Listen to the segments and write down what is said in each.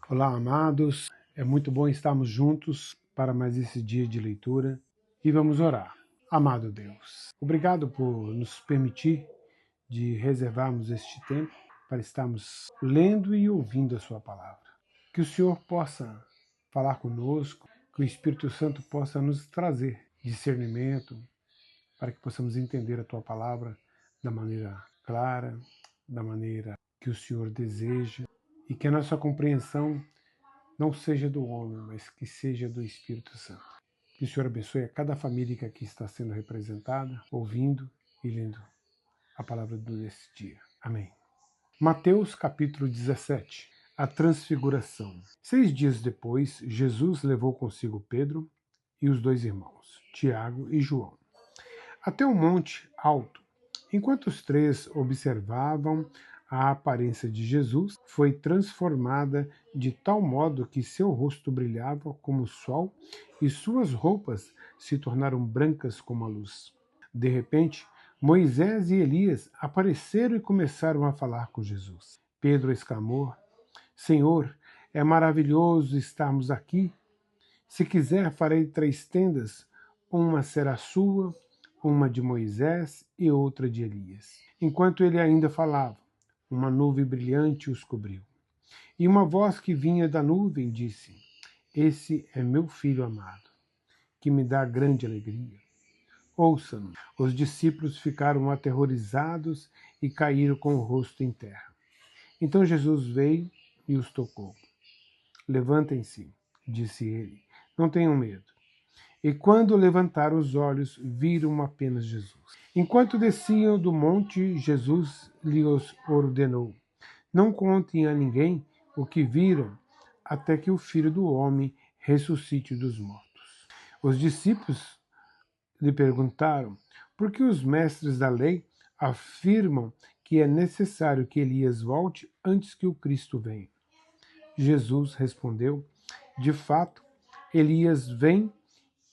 Olá, amados. É muito bom estarmos juntos para mais esse dia de leitura e vamos orar. Amado Deus, obrigado por nos permitir de reservarmos este tempo para estarmos lendo e ouvindo a sua palavra. Que o Senhor possa falar conosco, que o Espírito Santo possa nos trazer discernimento para que possamos entender a tua palavra da maneira clara, da maneira que o Senhor deseja e que a nossa compreensão não seja do homem, mas que seja do Espírito Santo. Que o Senhor abençoe a cada família que aqui está sendo representada, ouvindo e lendo a palavra desse dia. Amém. Mateus capítulo 17. A transfiguração. 6 dias depois, Jesus levou consigo Pedro e os dois irmãos, Tiago e João, até um monte alto. Enquanto os três observavam, a aparência de Jesus foi transformada de tal modo que seu rosto brilhava como o sol e suas roupas se tornaram brancas como a luz. De repente, Moisés e Elias apareceram e começaram a falar com Jesus. Pedro exclamou: Senhor, é maravilhoso estarmos aqui. Se quiser, farei 3 tendas, uma será sua, uma de Moisés e outra de Elias. Enquanto ele ainda falava, uma nuvem brilhante os cobriu. E uma voz que vinha da nuvem disse: Esse é meu filho amado, que me dá grande alegria. Ouçam-no. Os discípulos ficaram aterrorizados e caíram com o rosto em terra. Então Jesus veio e os tocou. Levantem-se, disse ele, não tenham medo. E quando levantaram os olhos, viram apenas Jesus. Enquanto desciam do monte, Jesus lhes ordenou: Não contem a ninguém o que viram, até que o Filho do Homem ressuscite dos mortos. Os discípulos lhe perguntaram: Por que os mestres da lei afirmam que é necessário que Elias volte antes que o Cristo venha? Jesus respondeu: De fato, Elias vem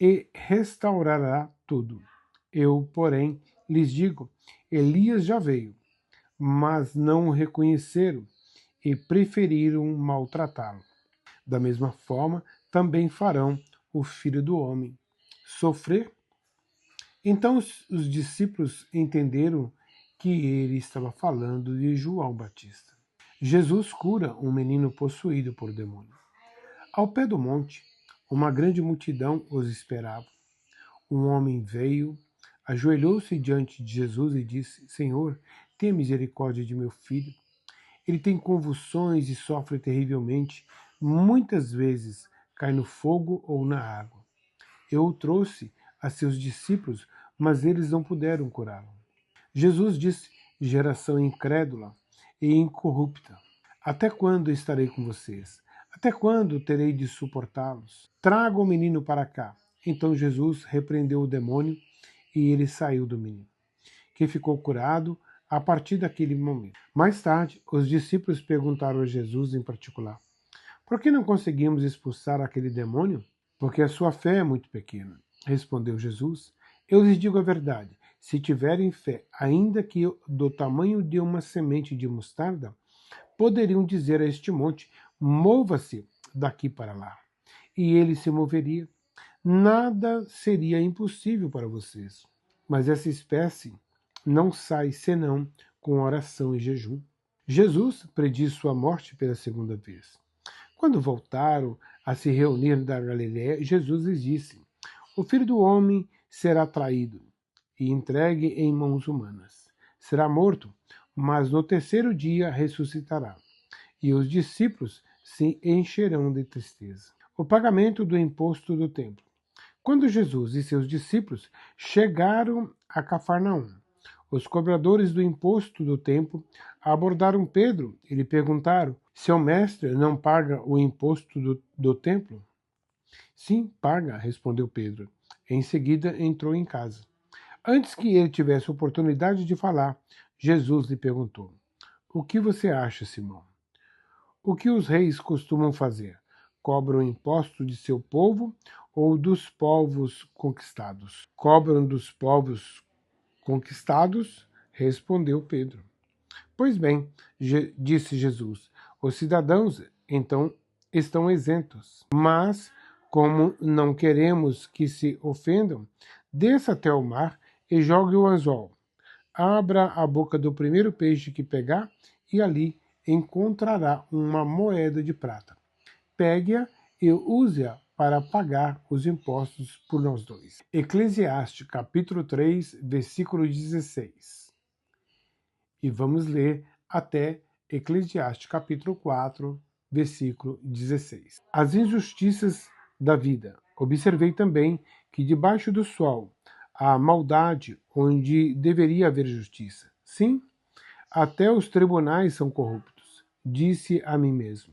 e restaurará tudo. Eu, porém, lhes digo: Elias já veio, mas não o reconheceram e preferiram maltratá-lo. Da mesma forma, também farão o Filho do Homem sofrer. Então os discípulos entenderam que ele estava falando de João Batista. Jesus cura um menino possuído por demônio. Ao pé do monte, uma grande multidão os esperava. Um homem veio, ajoelhou-se diante de Jesus e disse: Senhor, tenha misericórdia de meu filho. Ele tem convulsões e sofre terrivelmente. Muitas vezes cai no fogo ou na água. Eu o trouxe a seus discípulos, mas eles não puderam curá-lo. Jesus disse: Geração incrédula e incorrupta, até quando estarei com vocês? Até quando terei de suportá-los? Traga o menino para cá. Então Jesus repreendeu o demônio e ele saiu do menino, que ficou curado a partir daquele momento. Mais tarde, os discípulos perguntaram a Jesus em particular: Por que não conseguimos expulsar aquele demônio? Porque a sua fé é muito pequena. Respondeu Jesus: Eu lhes digo a verdade. Se tiverem fé, ainda que do tamanho de uma semente de mostarda, poderiam dizer a este monte: Mova-se daqui para lá. E ele se moveria. Nada seria impossível para vocês. Mas essa espécie não sai senão com oração e jejum. Jesus prediz sua morte pela segunda vez. Quando voltaram a se reunir da Galiléia, Jesus lhes disse: O Filho do Homem será traído e entregue em mãos humanas. Será morto, mas no terceiro dia ressuscitará. E os discípulos se encherão de tristeza. O pagamento do imposto do templo. Quando Jesus e seus discípulos chegaram a Cafarnaum, os cobradores do imposto do templo abordaram Pedro e lhe perguntaram: Seu mestre não paga o imposto do templo? Sim, paga, respondeu Pedro. Em seguida entrou em casa. Antes que ele tivesse oportunidade de falar, Jesus lhe perguntou: O que você acha, Simão? O que os reis costumam fazer? Cobram imposto de seu povo ou dos povos conquistados? Cobram dos povos conquistados, respondeu Pedro. Pois bem, disse Jesus, os cidadãos então estão isentos. Mas, como não queremos que se ofendam, desça até o mar e jogue o anzol. Abra a boca do primeiro peixe que pegar e ali encontrará uma moeda de prata. Pegue-a e use-a para pagar os impostos por nós dois. Eclesiastes, capítulo 3, versículo 16. E vamos ler até Eclesiastes, capítulo 4, versículo 16. As injustiças da vida. Observei também que debaixo do sol há maldade onde deveria haver justiça. Sim, até os tribunais são corruptos. Disse a mim mesmo.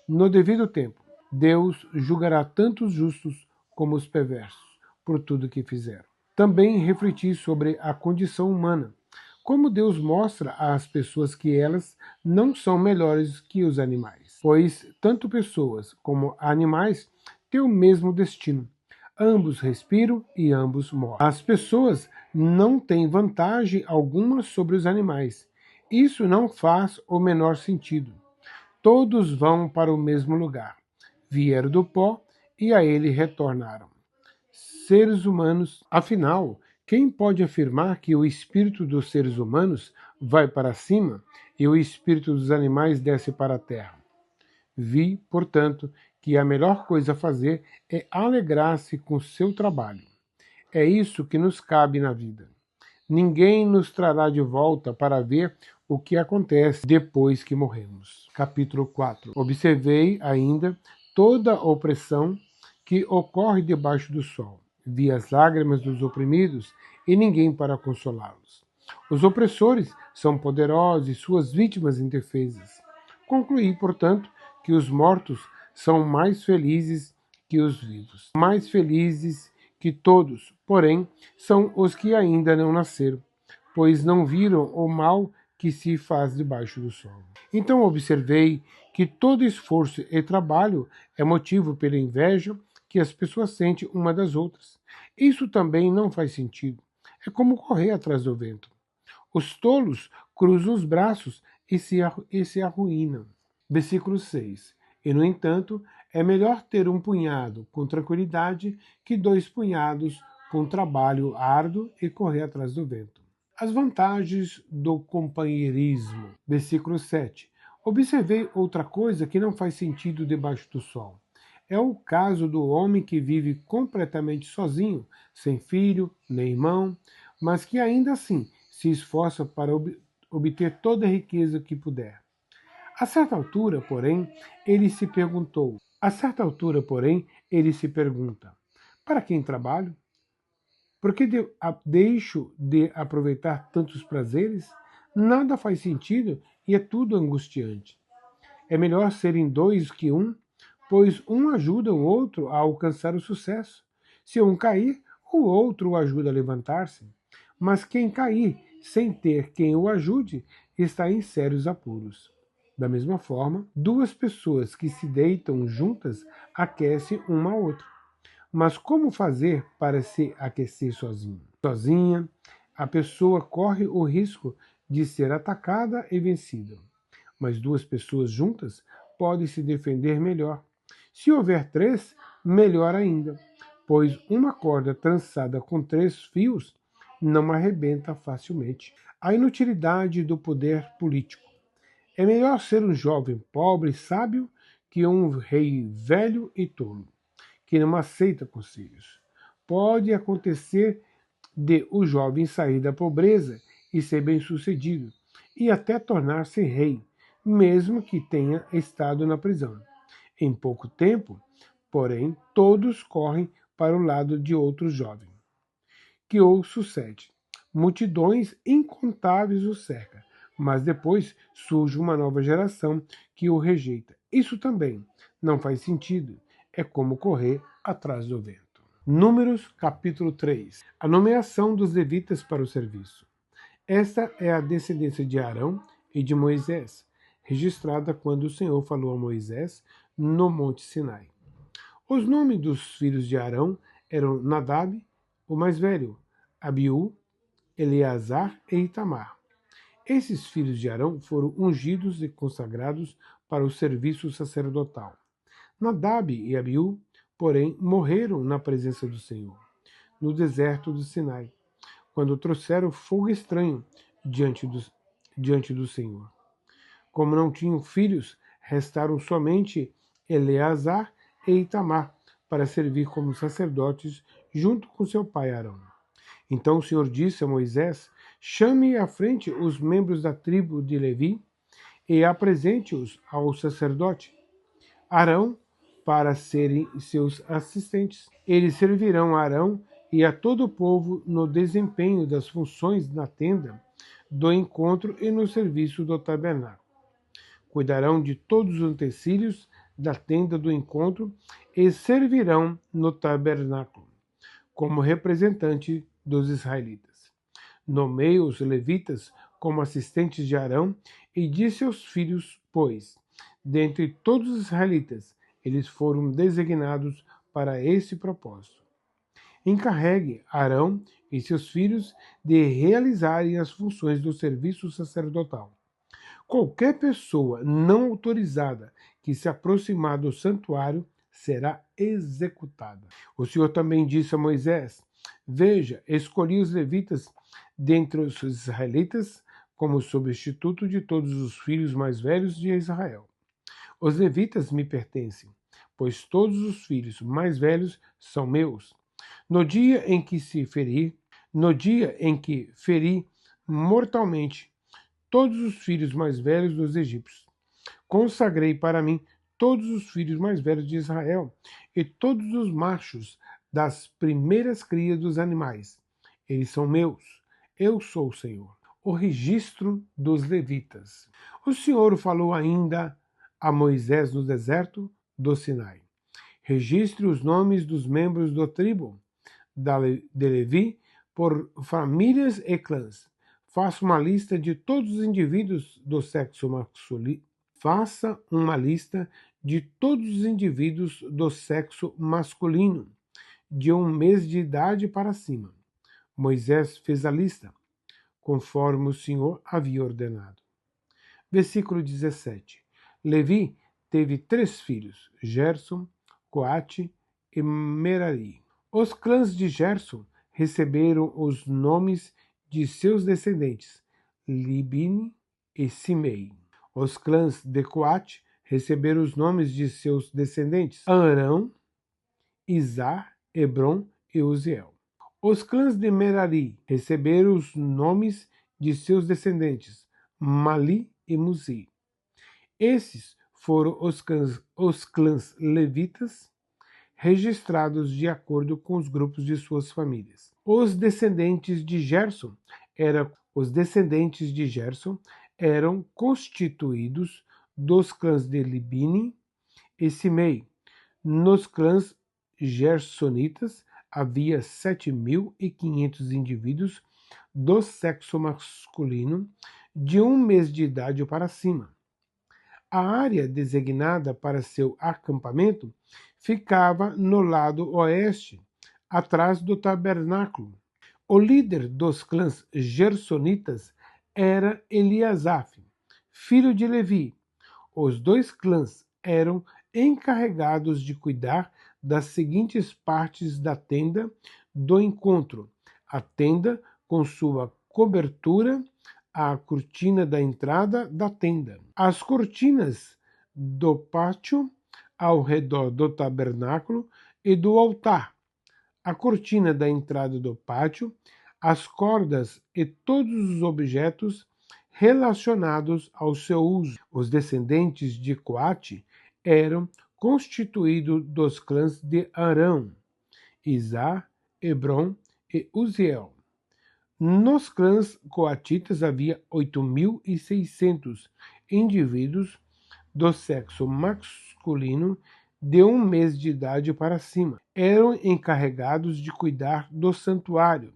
No devido tempo, Deus julgará tanto os justos como os perversos por tudo que fizeram. Também refleti sobre a condição humana, como Deus mostra às pessoas que elas não são melhores que os animais, pois tanto pessoas como animais têm o mesmo destino. Ambos respiram e ambos morrem. As pessoas não têm vantagem alguma sobre os animais. Isso não faz o menor sentido. Todos vão para o mesmo lugar. Vieram do pó e a ele retornaram. Seres humanos, afinal, quem pode afirmar que o espírito dos seres humanos vai para cima e o espírito dos animais desce para a terra? Vi, portanto, que a melhor coisa a fazer é alegrar-se com seu trabalho. É isso que nos cabe na vida. Ninguém nos trará de volta para ver o que acontece depois que morremos. Capítulo 4. Observei ainda toda a opressão que ocorre debaixo do sol. Vi as lágrimas dos oprimidos e ninguém para consolá-los. Os opressores são poderosos e suas vítimas indefesas. Concluí, portanto, que os mortos são mais felizes que os vivos. Mais felizes que todos, porém, são os que ainda não nasceram, pois não viram o mal que se faz debaixo do sol. Então observei que todo esforço e trabalho é motivo pela inveja que as pessoas sentem uma das outras. Isso também não faz sentido. É como correr atrás do vento. Os tolos cruzam os braços e se arruinam. Versículo 6. E, no entanto, é melhor ter um punhado com tranquilidade que 2 punhados com trabalho árduo e correr atrás do vento. As vantagens do companheirismo. Versículo 7. Observei outra coisa que não faz sentido debaixo do sol. É o caso do homem que vive completamente sozinho, sem filho, nem irmão, mas que ainda assim se esforça para obter toda a riqueza que puder. A certa altura, porém, ele se pergunta: para quem trabalho? Por que deixo de aproveitar tantos prazeres? Nada faz sentido e é tudo angustiante. É melhor serem 2 que um, pois um ajuda o outro a alcançar o sucesso. Se um cair, o outro o ajuda a levantar-se. Mas quem cair sem ter quem o ajude está em sérios apuros. Da mesma forma, 2 pessoas que se deitam juntas aquecem uma a outra. Mas como fazer para se aquecer sozinho? Sozinha, a pessoa corre o risco de ser atacada e vencida. Mas 2 pessoas juntas podem se defender melhor. Se houver 3, melhor ainda, pois uma corda trançada com 3 fios não arrebenta facilmente. A inutilidade do poder político. É melhor ser um jovem pobre e sábio que um rei velho e tolo, que não aceita conselhos. Pode acontecer de o jovem sair da pobreza e ser bem-sucedido, e até tornar-se rei, mesmo que tenha estado na prisão. Em pouco tempo, porém, todos correm para o lado de outro jovem, que o sucede. Multidões incontáveis o cercam, mas depois surge uma nova geração que o rejeita. Isso também não faz sentido. É como correr atrás do vento. Números, capítulo 3. A nomeação dos levitas para o serviço. Esta é a descendência de Arão e de Moisés, registrada quando o Senhor falou a Moisés no Monte Sinai. Os nomes dos filhos de Arão eram Nadab, o mais velho, Abiú, Eleazar e Itamar. Esses filhos de Arão foram ungidos e consagrados para o serviço sacerdotal. Nadab e Abiú, porém, morreram na presença do Senhor, no deserto do Sinai, quando trouxeram fogo estranho diante do Senhor. Como não tinham filhos, restaram somente Eleazar e Itamar para servir como sacerdotes junto com seu pai Arão. Então o Senhor disse a Moisés: chame à frente os membros da tribo de Levi e apresente-os ao sacerdote Arão para serem seus assistentes. Eles servirão a Arão e a todo o povo no desempenho das funções na tenda do encontro e no serviço do tabernáculo. Cuidarão de todos os utensílios da tenda do encontro e servirão no tabernáculo, como representante dos israelitas. Nomeia os levitas como assistentes de Arão e de seus filhos, pois, dentre todos os israelitas, eles foram designados para esse propósito. Encarregue Arão e seus filhos de realizarem as funções do serviço sacerdotal. Qualquer pessoa não autorizada que se aproximar do santuário será executada. O Senhor também disse a Moisés: veja, escolhi os levitas dentre os israelitas como substituto de todos os filhos mais velhos de Israel. Os levitas me pertencem, pois todos os filhos mais velhos são meus. No dia em que feri mortalmente todos os filhos mais velhos dos egípcios, consagrei para mim todos os filhos mais velhos de Israel e todos os machos das primeiras crias dos animais. Eles são meus. Eu sou o Senhor. O registro dos levitas. O Senhor falou ainda a Moisés no deserto do Sinai. Registre os nomes dos membros da tribo de Levi por famílias e clãs. Faça uma lista de todos os indivíduos do sexo masculino. Faça uma lista de todos os indivíduos do sexo masculino, de 1 mês de idade para cima. Moisés fez a lista, conforme o Senhor havia ordenado. Versículo 17. Levi teve 3 filhos, Gerson, Coate e Merari. Os clãs de Gerson receberam os nomes de seus descendentes, Libni e Simei. Os clãs de Coate receberam os nomes de seus descendentes, Arão, Izar, Hebron e Uziel. Os clãs de Merari receberam os nomes de seus descendentes, Mali e Muzi. Esses foram os clãs levitas registrados de acordo com os grupos de suas famílias. Os descendentes de Gerson eram constituídos dos clãs de Libni e Simei. Nos clãs gersonitas havia 7.500 indivíduos do sexo masculino de 1 mês de idade para cima. A área designada para seu acampamento ficava no lado oeste, atrás do tabernáculo. O líder dos clãs gersonitas era Eliasaf, filho de Levi. Os 2 clãs eram encarregados de cuidar das seguintes partes da tenda do encontro: a tenda com sua cobertura, a cortina da entrada da tenda, as cortinas do pátio ao redor do tabernáculo e do altar, a cortina da entrada do pátio, as cordas e todos os objetos relacionados ao seu uso. Os descendentes de Coate eram constituídos dos clãs de Arão, Izar, Hebron e Uziel. Nos clãs coatitas havia 8.600 indivíduos do sexo masculino de 1 mês de idade para cima. Eram encarregados de cuidar do santuário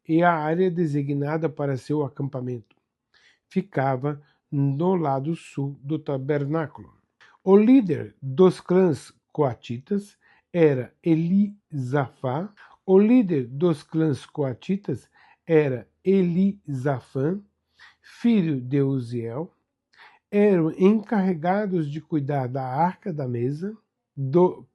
e a área designada para seu acampamento ficava no lado sul do tabernáculo. O líder dos clãs coatitas era Elisafá. O líder dos clãs coatitas era Elisafã, filho de Uziel. Eram encarregados de cuidar da arca da mesa do